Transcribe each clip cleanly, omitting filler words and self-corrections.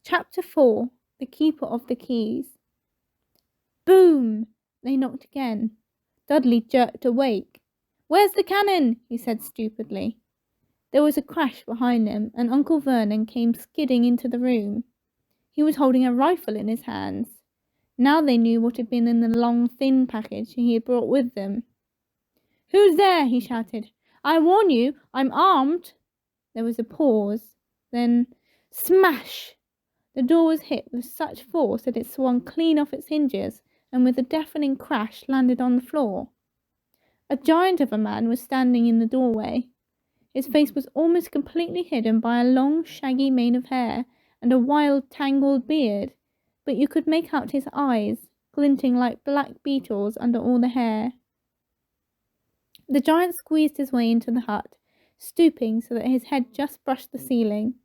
Chapter 4. The Keeper of the Keys. Boom! They knocked again. Dudley jerked awake. "Where's the cannon?" he said stupidly. There was a crash behind them, and Uncle Vernon came skidding into the room. He was holding a rifle in his hands. Now they knew what had been in the long, thin package he had brought with them. "Who's there?" he shouted. "I warn you, I'm armed." There was a pause. Then, smash! The door was hit with such force that it swung clean off its hinges and with a deafening crash landed on the floor. A giant of a man was standing in the doorway. His face was almost completely hidden by a long, shaggy mane of hair and a wild, tangled beard, but you could make out his eyes, glinting like black beetles under all the hair. The giant squeezed his way into the hut, stooping so that his head just brushed the ceiling.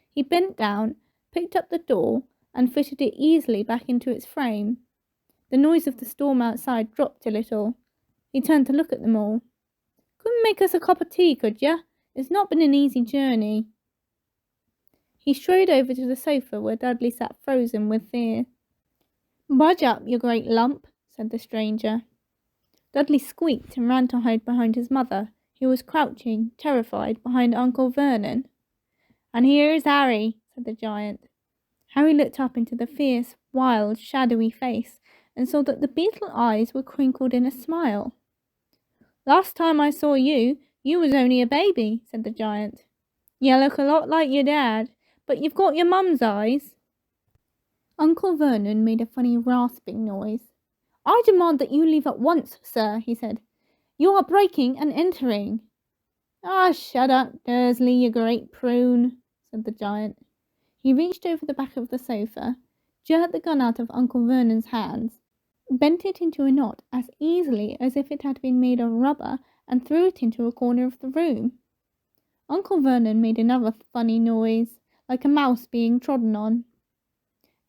He bent down, picked up the door, and fitted it easily back into its frame. The noise of the storm outside dropped a little. He turned to look at them all. "Couldn't make us a cup of tea, could ya? It's not been an easy journey." He strode over to the sofa where Dudley sat frozen with fear. "Budge up, you great lump," said the stranger. Dudley squeaked and ran to hide behind his mother, who was crouching, terrified, behind Uncle Vernon. "And here's Harry," said the giant. Harry looked up into the fierce, wild, shadowy face and saw that the beetle eyes were crinkled in a smile. "Last time I saw you, you was only a baby," said the giant. "You look a lot like your dad, but you've got your mum's eyes." Uncle Vernon made a funny rasping noise. "I demand that you leave at once, sir," he said. "You are breaking and entering." "Ah, shut up, Dursley, you great prune," said the giant. He reached over the back of the sofa, jerked the gun out of Uncle Vernon's hands, bent it into a knot as easily as if it had been made of rubber, and threw it into a corner of the room. Uncle Vernon made another funny noise, like a mouse being trodden on.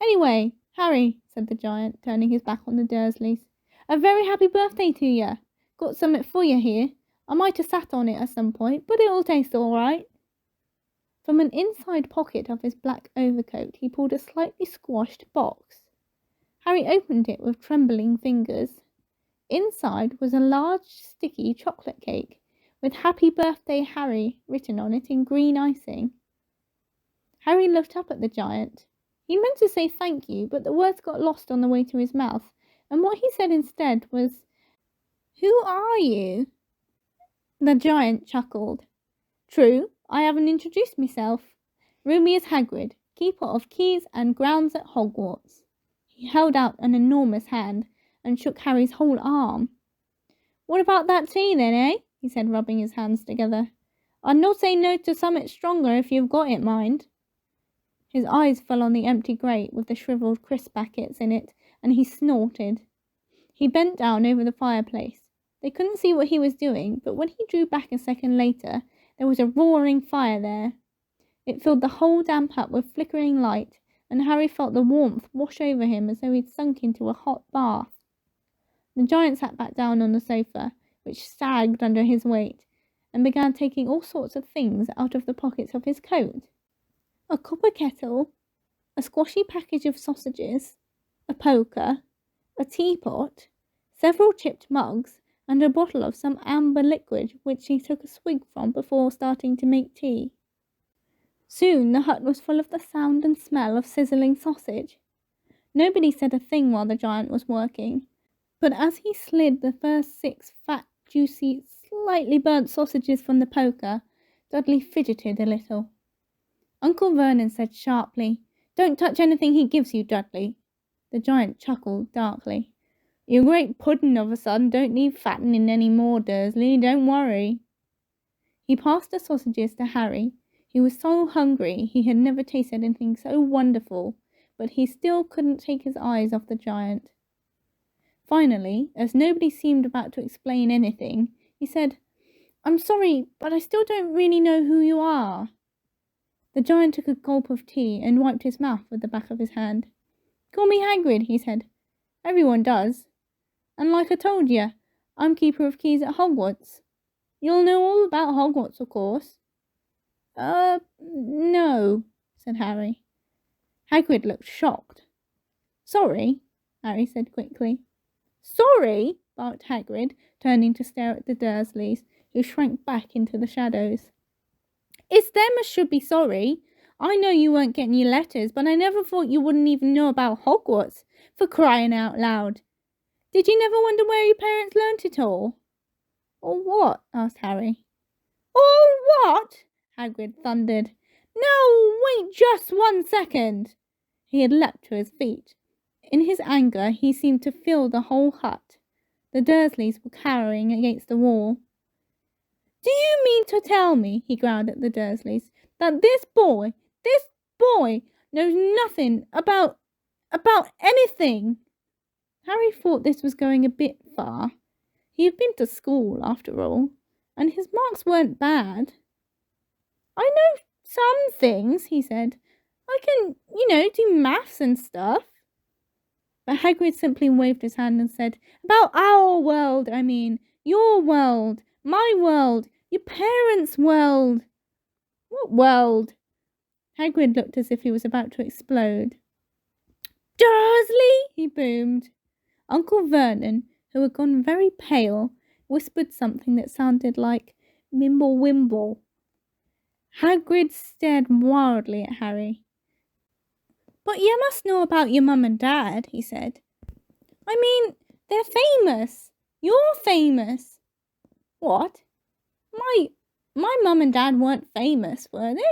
"Anyway, Harry," said the giant, turning his back on the Dursleys, "a very happy birthday to ya. Got summat for you here. I might have sat on it at some point, but it'll taste all right." From an inside pocket of his black overcoat he pulled a slightly squashed box. Harry opened it with trembling fingers. Inside was a large, sticky chocolate cake, with "Happy Birthday, Harry" written on it in green icing. Harry looked up at the giant. He meant to say thank you, but the words got lost on the way to his mouth, and what he said instead was, "Who are you?" The giant chuckled. "True, I haven't introduced myself. Rumius Hagrid, keeper of keys and grounds at Hogwarts." He held out an enormous hand and shook Harry's whole arm. "What about that tea then, eh?" he said, rubbing his hands together. "I'd not say no to summat stronger if you've got it, mind." His eyes fell on the empty grate with the shriveled crisp packets in it, and he snorted. He bent down over the fireplace. They couldn't see what he was doing, but when he drew back a second later, there was a roaring fire there. It filled the whole damp hut with flickering light, and Harry felt the warmth wash over him as though he'd sunk into a hot bath. The giant sat back down on the sofa, which sagged under his weight, and began taking all sorts of things out of the pockets of his coat. A copper kettle, a squashy package of sausages, a poker, a teapot, several chipped mugs, and a bottle of some amber liquid which he took a swig from before starting to make tea. Soon the hut was full of the sound and smell of sizzling sausage. Nobody said a thing while the giant was working, but as he slid the first 6 fat, juicy, slightly burnt sausages from the poker, Dudley fidgeted a little. Uncle Vernon said sharply, "Don't touch anything he gives you, Dudley." The giant chuckled darkly. "Your great puddin' of a son don't need fattening any more, Dursley, don't worry." He passed the sausages to Harry. He was so hungry he had never tasted anything so wonderful, but he still couldn't take his eyes off the giant. Finally, as nobody seemed about to explain anything, he said, "I'm sorry, but I still don't really know who you are." The giant took a gulp of tea and wiped his mouth with the back of his hand. "Call me Hagrid," he said. "Everyone does. And like I told you, I'm keeper of keys at Hogwarts. You'll know all about Hogwarts, of course." No," said Harry. Hagrid looked shocked. Sorry, Harry said quickly. Sorry, barked Hagrid, turning to stare at the Dursleys, who shrank back into the shadows. It's them as should be sorry. I know you weren't getting your letters, but I never thought you wouldn't even know about Hogwarts, for crying out loud. Did you never wonder where your parents learnt it all? Or what? Asked Harry. Or what? Hagrid thundered. No, wait just 1 second. He had leapt to his feet. In his anger, he seemed to fill the whole hut. The Dursleys were cowering against the wall. Do you mean to tell me, he growled at the Dursleys, that this boy knows nothing about anything? Harry thought this was going a bit far. He had been to school, after all, and his marks weren't bad. I know some things, he said. I can, do maths and stuff. But Hagrid simply waved his hand and said, About our world, I mean. Your world. My world. Your parents' world. What world? Hagrid looked as if he was about to explode. Dursley, he boomed. Uncle Vernon, who had gone very pale, whispered something that sounded like Mimble Wimble. Hagrid stared wildly at Harry. But you must know about your mum and dad, he said. I mean, they're famous. You're famous. What? My mum and dad weren't famous, were they?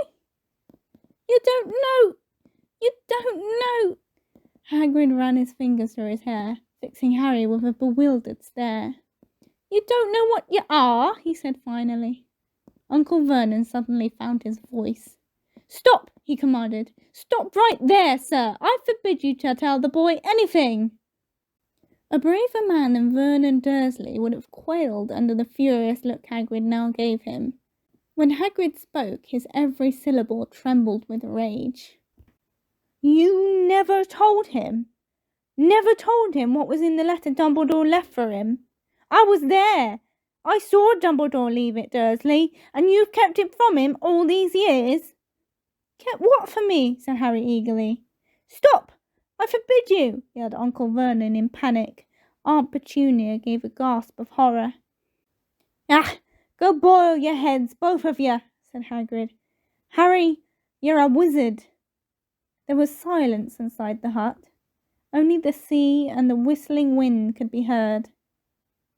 You don't know. Hagrid ran his fingers through his hair, fixing Harry with a bewildered stare. You don't know what you are, he said finally. Uncle Vernon suddenly found his voice. Stop, he commanded. Stop right there, sir. I forbid you to tell the boy anything. A braver man than Vernon Dursley would have quailed under the furious look Hagrid now gave him. When Hagrid spoke, his every syllable trembled with rage. You never told him? Never told him what was in the letter Dumbledore left for him? I was there. I saw Dumbledore leave it, Dursley, and you've kept it from him all these years. Kept what for me? Said Harry eagerly. Stop! I forbid you! Yelled Uncle Vernon in panic. Aunt Petunia gave a gasp of horror. Ah! Go boil your heads, both of you, said Hagrid. Harry, you're a wizard. There was silence inside the hut. Only the sea and the whistling wind could be heard.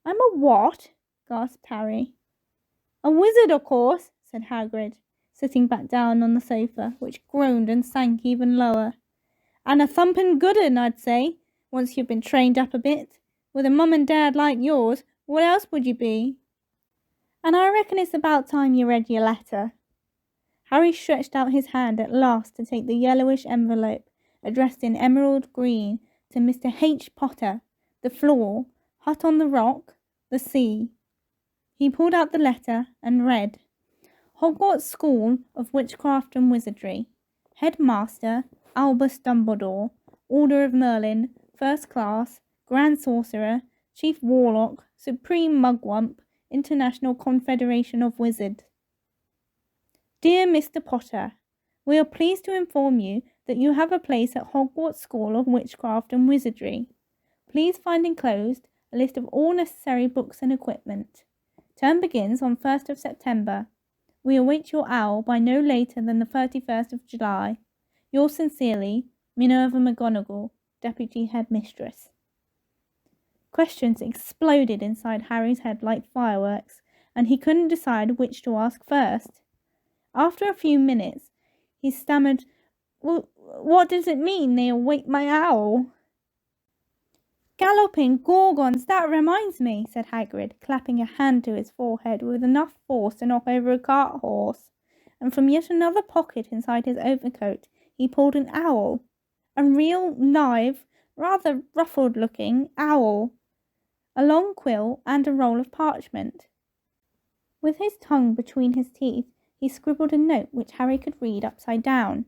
I'm a what? Gasped Harry. A wizard, of course, said Hagrid, sitting back down on the sofa, which groaned and sank even lower. And a thumping good un, I'd say, once you've been trained up a bit. With a mum and dad like yours, what else would you be? And I reckon it's about time you read your letter. Harry stretched out his hand at last to take the yellowish envelope, addressed in emerald green to Mr. H. Potter, the floor, hut on the rock, the sea. He pulled out the letter and read, Hogwarts School of Witchcraft and Wizardry. Headmaster, Albus Dumbledore, Order of Merlin, First Class, Grand Sorcerer, Chief Warlock, Supreme Mugwump, International Confederation of Wizards. Dear Mr. Potter, we are pleased to inform you that you have a place at Hogwarts School of Witchcraft and Wizardry. Please find enclosed a list of all necessary books and equipment. Term begins on 1st of September. We await your owl by no later than the 31st of July. Yours sincerely, Minerva McGonagall, Deputy Headmistress. Questions exploded inside Harry's head like fireworks, and he couldn't decide which to ask first. After a few minutes, he stammered, Well, what does it mean they await my owl? Galloping Gorgons, that reminds me, said Hagrid, clapping a hand to his forehead with enough force to knock over a cart horse, and from yet another pocket inside his overcoat he pulled an owl, a real, live, rather ruffled-looking owl, a long quill and a roll of parchment. With his tongue between his teeth, he scribbled a note which Harry could read upside down.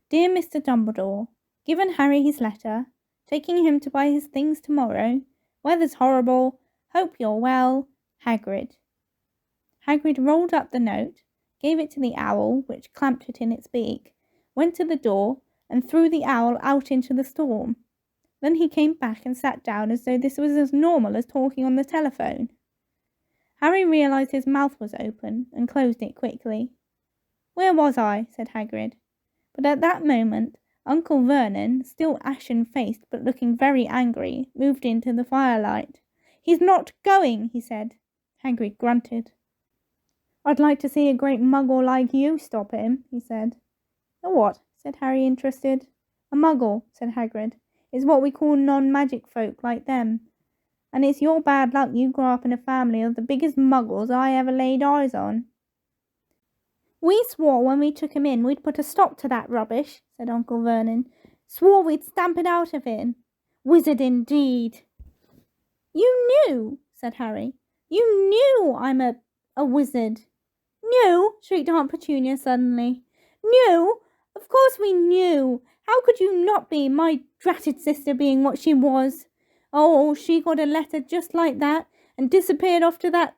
Dear Mr. Dumbledore, given Harry his letter, taking him to buy his things tomorrow. Weather's horrible. Hope you're well. Hagrid. Hagrid rolled up the note, gave it to the owl, which clamped it in its beak, went to the door, and threw the owl out into the storm. Then he came back and sat down as though this was as normal as talking on the telephone. Harry realised his mouth was open and closed it quickly. "Where was I?" said Hagrid. But at that moment, Uncle Vernon, still ashen-faced but looking very angry, moved into the firelight. "He's not going," he said. Hagrid grunted. "I'd like to see a great muggle like you stop him," he said. "A what?" said Harry, interested. "A muggle," said Hagrid, "is what we call non-magic folk like them. And it's your bad luck you grew up in a family of the biggest muggles I ever laid eyes on." "We swore when we took him in we'd put a stop to that rubbish," said Uncle Vernon. "Swore we'd stamp it out of him. Wizard indeed." "You knew," said Harry. "You knew I'm a wizard." "Knew?" shrieked Aunt Petunia suddenly. "Knew? Of course we knew. How could you not be, my dratted sister being what she was? Oh, she got a letter just like that and disappeared off to that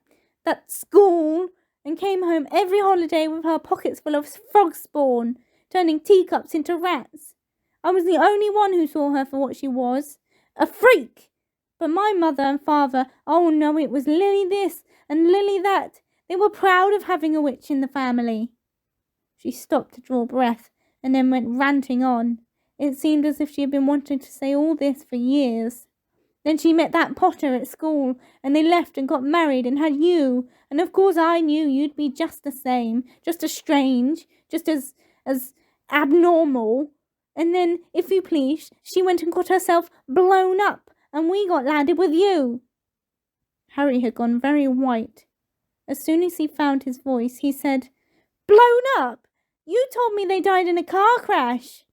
school and came home every holiday with her pockets full of frog spawn, turning teacups into rats. I was the only one who saw her for what she was, a freak. But my mother and father, oh no, it was Lily this and Lily that. They were proud of having a witch in the family." She stopped to draw breath and then went ranting on. It seemed as if she had been wanting to say all this for years. "Then she met that Potter at school, and they left and got married and had you. And of course I knew you'd be just the same, just as strange, just as abnormal. And then, if you please, she went and got herself blown up, and we got landed with you." Harry had gone very white. As soon as he found his voice, he said, "Blown up? You told me they died in a car crash."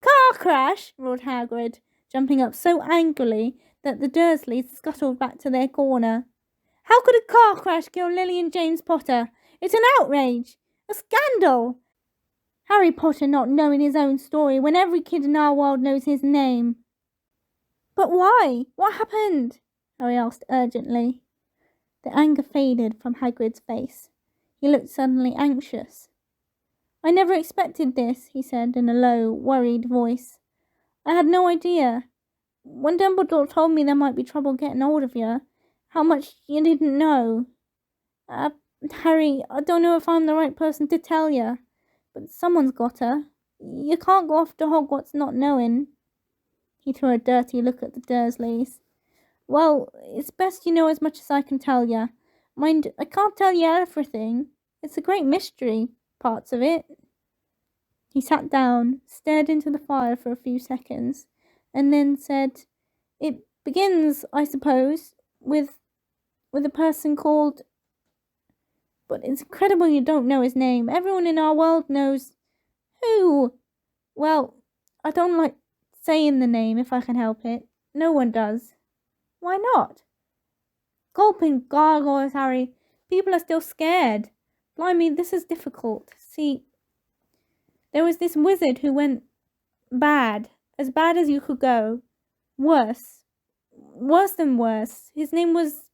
"Car crash?" roared Hagrid, jumping up so angrily that the Dursleys scuttled back to their corner. "How could a car crash kill Lily and James Potter? It's an outrage! A scandal! Harry Potter not knowing his own story when every kid in our world knows his name." "But why? What happened?" Harry asked urgently. The anger faded from Hagrid's face. He looked suddenly anxious. "I never expected this," he said in a low, worried voice. "I had no idea. When Dumbledore told me there might be trouble getting hold of you, how much you didn't know. Harry, I don't know if I'm the right person to tell you, but someone's got her. You can't go off to Hogwarts not knowing." He threw a dirty look at the Dursleys. "Well, it's best you know as much as I can tell you. Mind, I can't tell you everything. It's a great mystery, parts of it." He sat down, stared into the fire for a few seconds, and then said, "It begins, I suppose, with a person called... But it's incredible you don't know his name. Everyone in our world knows..." "Who?" "Well, I don't like saying the name if I can help it. No one does." "Why not?" "Gulping gargoyles, Harry. People are still scared. Blimey, this is difficult. See, there was this wizard who went bad. As bad as you could go. Worse. Worse than worse. His name was..."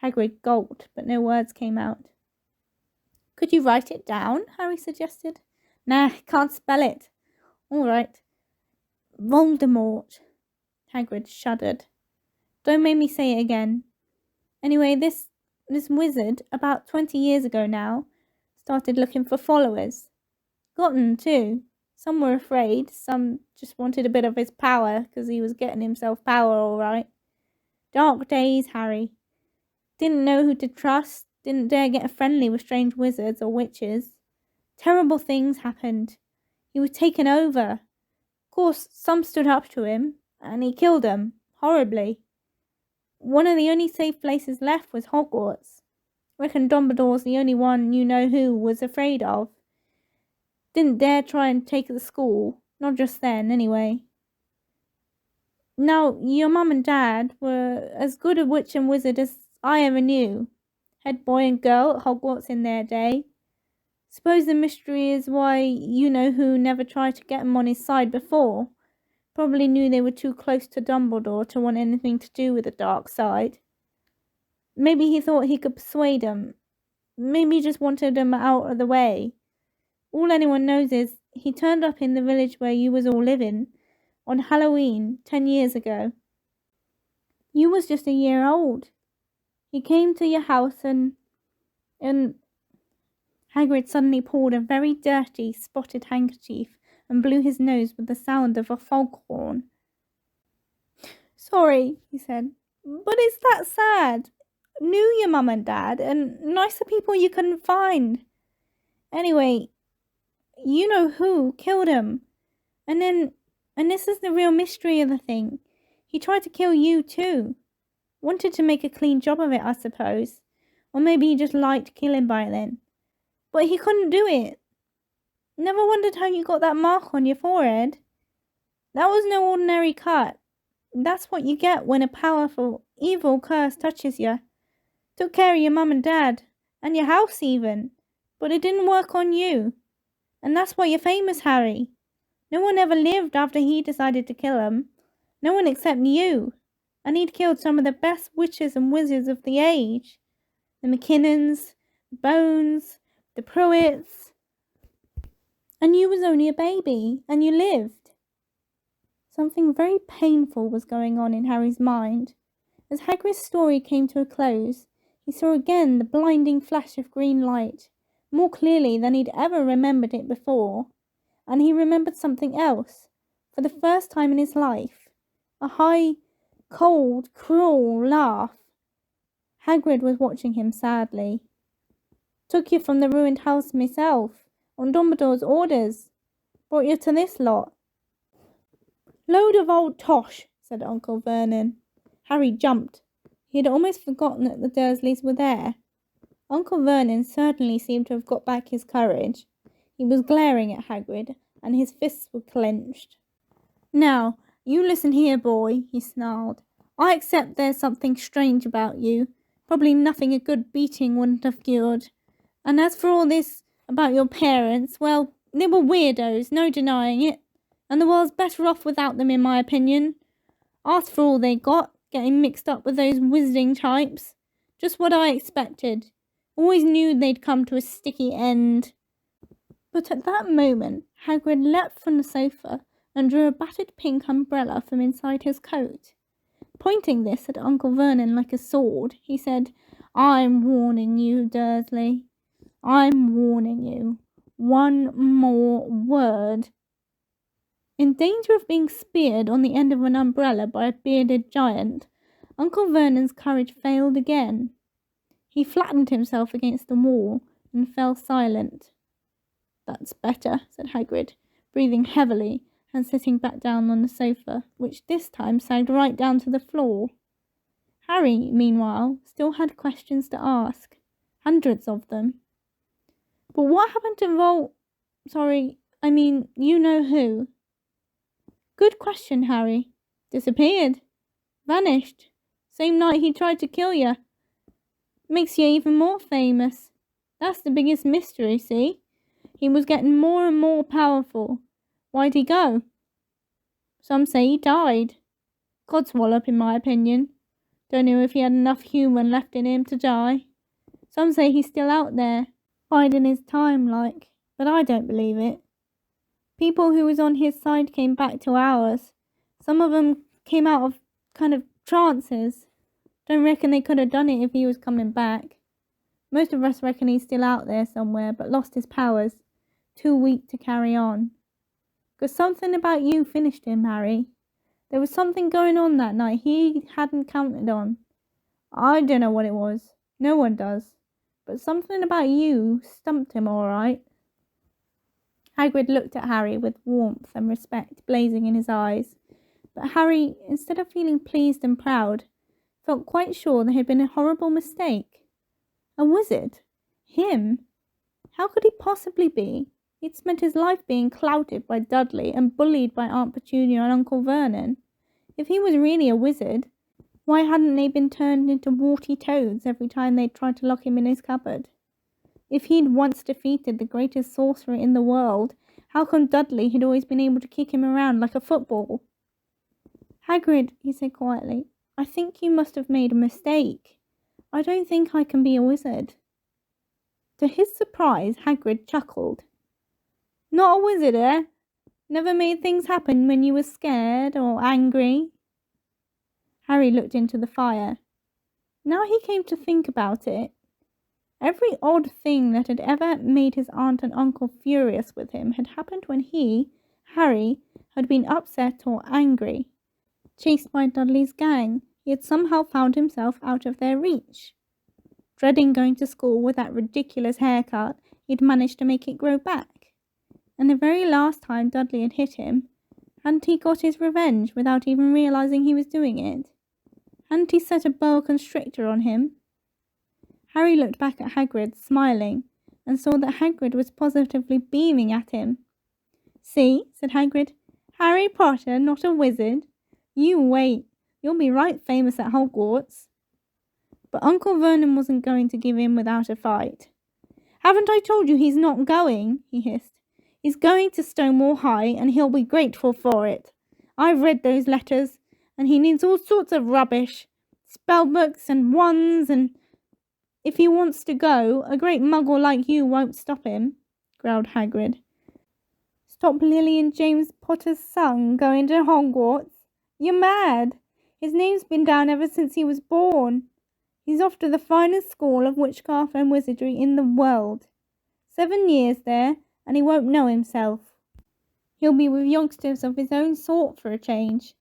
Hagrid gulped, but no words came out. "Could you write it down?" Harry suggested. "Nah, can't spell it." "All right. Voldemort." Hagrid shuddered. "Don't make me say it again. Anyway, this wizard, about 20 years ago now, started looking for followers. Got 'em, too. Some were afraid, some just wanted a bit of his power, because he was getting himself power all right. Dark days, Harry. Didn't know who to trust, didn't dare get friendly with strange wizards or witches. Terrible things happened. He was taken over. Of course, some stood up to him, and he killed 'em, horribly. One of the only safe places left was Hogwarts. Reckon Dumbledore's the only one you know who was afraid of. Didn't dare try and take the school, not just then, anyway. Now, your mum and dad were as good a witch and wizard as I ever knew. Head boy and girl at Hogwarts in their day. Suppose the mystery is why you-know-who never tried to get 'em on his side before. Probably knew they were too close to Dumbledore to want anything to do with the dark side. Maybe he thought he could persuade 'em. Maybe he just wanted 'em out of the way. All anyone knows is he turned up in the village where you was all living on Halloween 10 years ago. You was just a year old. He came to your house and Hagrid suddenly pulled a very dirty, spotted handkerchief and blew his nose with the sound of a foghorn. Sorry, he said, but it's that sad. Knew your mum and dad, and nicer people you couldn't find. Anyway, you know who killed him. And this is the real mystery of the thing. He tried to kill you too. Wanted to make a clean job of it, I suppose. Or maybe he just liked killing by then. But he couldn't do it. Never wondered how you got that mark on your forehead. That was no ordinary cut. That's what you get when a powerful, evil curse touches you. Took care of your mum and dad, and your house even. But it didn't work on you. And that's why you're famous, Harry. No one ever lived after he decided to kill him. No one except you. And he'd killed some of the best witches and wizards of the age. The McKinnons, the Bones, the Pruitts. And you was only a baby, and you lived. Something very painful was going on in Harry's mind. As Hagrid's story came to a close, he saw again the blinding flash of green light, more clearly than he'd ever remembered it before. And he remembered something else, for the first time in his life. A high, cold, cruel laugh. Hagrid was watching him sadly. Took you from the ruined house myself, on Dumbledore's orders. Brought you to this lot. Load of old tosh, said Uncle Vernon. Harry jumped. He had almost forgotten that the Dursleys were there. Uncle Vernon certainly seemed to have got back his courage. He was glaring at Hagrid, and his fists were clenched. Now, you listen here, boy, he snarled. I accept there's something strange about you. Probably nothing a good beating wouldn't have cured. And as for all this about your parents, well, they were weirdos, no denying it. And the world's better off without them, in my opinion. Asked for all they got, getting mixed up with those wizarding types. Just what I expected. Always knew they'd come to a sticky end. But at that moment, Hagrid leapt from the sofa and drew a battered pink umbrella from inside his coat. Pointing this at Uncle Vernon like a sword, he said, I'm warning you, Dursley. I'm warning you. One more word. In danger of being speared on the end of an umbrella by a bearded giant, Uncle Vernon's courage failed again. He flattened himself against the wall and fell silent. That's better, said Hagrid, breathing heavily and sitting back down on the sofa, which this time sagged right down to the floor. Harry, meanwhile, still had questions to ask. Hundreds of them. But what happened to you know who? Good question, Harry. Disappeared. Vanished. Same night he tried to kill you. Makes you even more famous. That's the biggest mystery, see? He was getting more and more powerful. Why'd he go? Some say he died. Codswallop, in my opinion. Don't know if he had enough human left in him to die. Some say he's still out there, biding his time like, but I don't believe it. People who was on his side came back to ours. Some of them came out of kind of trances. Don't reckon they could have done it if he was coming back. Most of us reckon he's still out there somewhere, but lost his powers. Too weak to carry on. 'Cause something about you finished him, Harry. There was something going on that night he hadn't counted on. I don't know what it was. No one does. But something about you stumped him all right. Hagrid looked at Harry with warmth and respect blazing in his eyes. But Harry, instead of feeling pleased and proud, felt quite sure there had been a horrible mistake. A wizard? Him? How could he possibly be? He'd spent his life being clouted by Dudley and bullied by Aunt Petunia and Uncle Vernon. If he was really a wizard, why hadn't they been turned into warty toads every time they'd tried to lock him in his cupboard? If he'd once defeated the greatest sorcerer in the world, how come Dudley had always been able to kick him around like a football? Hagrid, he said quietly, I think you must have made a mistake. I don't think I can be a wizard. To his surprise, Hagrid chuckled. Not a wizard, eh? Never made things happen when you were scared or angry? Harry looked into the fire. Now he came to think about it. Every odd thing that had ever made his aunt and uncle furious with him had happened when he, Harry, had been upset or angry. Chased by Dudley's gang, he had somehow found himself out of their reach. Dreading going to school with that ridiculous haircut, he'd managed to make it grow back. And the very last time Dudley had hit him, hadn't he got his revenge without even realizing he was doing it? Hadn't he set a boa constrictor on him? Harry looked back at Hagrid, smiling, and saw that Hagrid was positively beaming at him. See, said Hagrid, Harry Potter, not a wizard. You wait, you'll be right famous at Hogwarts. But Uncle Vernon wasn't going to give in without a fight. Haven't I told you he's not going? He hissed. He's going to Stonewall High, and he'll be grateful for it. I've read those letters, and he needs all sorts of rubbish. Spellbooks and wands, and if he wants to go, a great muggle like you won't stop him, growled Hagrid. Stop Lily and James Potter's son going to Hogwarts? You're mad. His name's been down ever since he was born. He's off to the finest school of witchcraft and wizardry in the world. 7 years there, and he won't know himself. He'll be with youngsters of his own sort for a change.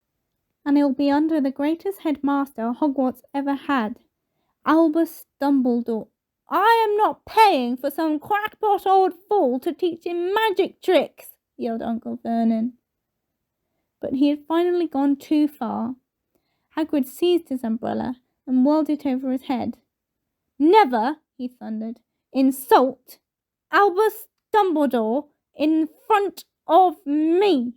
And he'll be under the greatest headmaster Hogwarts ever had, Albus Dumbledore. I am not paying for some crackpot old fool to teach him magic tricks, yelled Uncle Vernon. But he had finally gone too far. Hagrid seized his umbrella and whirled it over his head. Never, he thundered, insult Albus Dumbledore in front of me.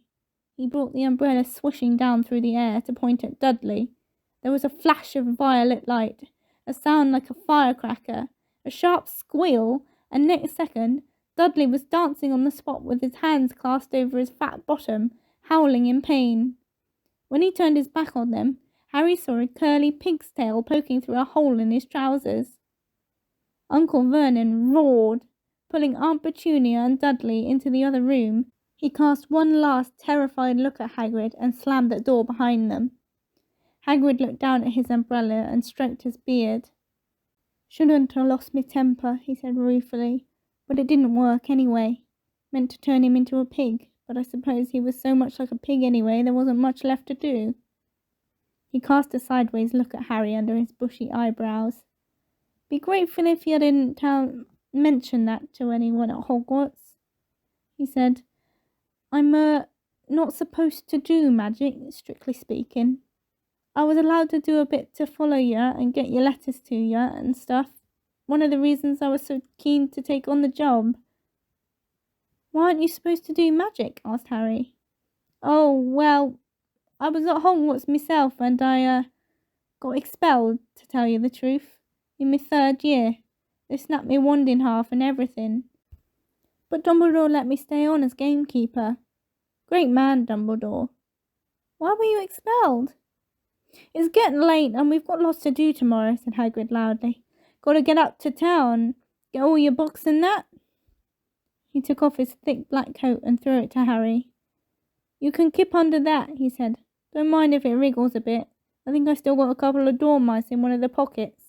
He brought the umbrella swishing down through the air to point at Dudley. There was a flash of violet light, a sound like a firecracker, a sharp squeal, and next second Dudley was dancing on the spot with his hands clasped over his fat bottom, howling in pain. When he turned his back on them, Harry saw a curly pig's tail poking through a hole in his trousers. Uncle Vernon roared. Pulling Aunt Petunia and Dudley into the other room, he cast one last terrified look at Hagrid and slammed the door behind them. Hagrid looked down at his umbrella and stroked his beard. Shouldn't have lost my temper, he said ruefully, but it didn't work anyway. Meant to turn him into a pig, but I suppose he was so much like a pig anyway there wasn't much left to do. He cast a sideways look at Harry under his bushy eyebrows. Be grateful if you didn't mention that to anyone at Hogwarts, he said. I'm not supposed to do magic, strictly speaking. I was allowed to do a bit to follow you and get your letters to you and stuff. One of the reasons I was so keen to take on the job. Why aren't you supposed to do magic? Asked Harry. Oh, well, I was at Hogwarts myself and I got expelled, to tell you the truth, in my 3rd year. They snapped my wand in half and everything. But Dumbledore let me stay on as gamekeeper. Great man, Dumbledore. Why were you expelled? It's getting late and we've got lots to do tomorrow, said Hagrid loudly. Got to get up to town, get all your books and that. He took off his thick black coat and threw it to Harry. You can keep under that, he said. Don't mind if it wriggles a bit. I think I still got a couple of dormice in one of the pockets.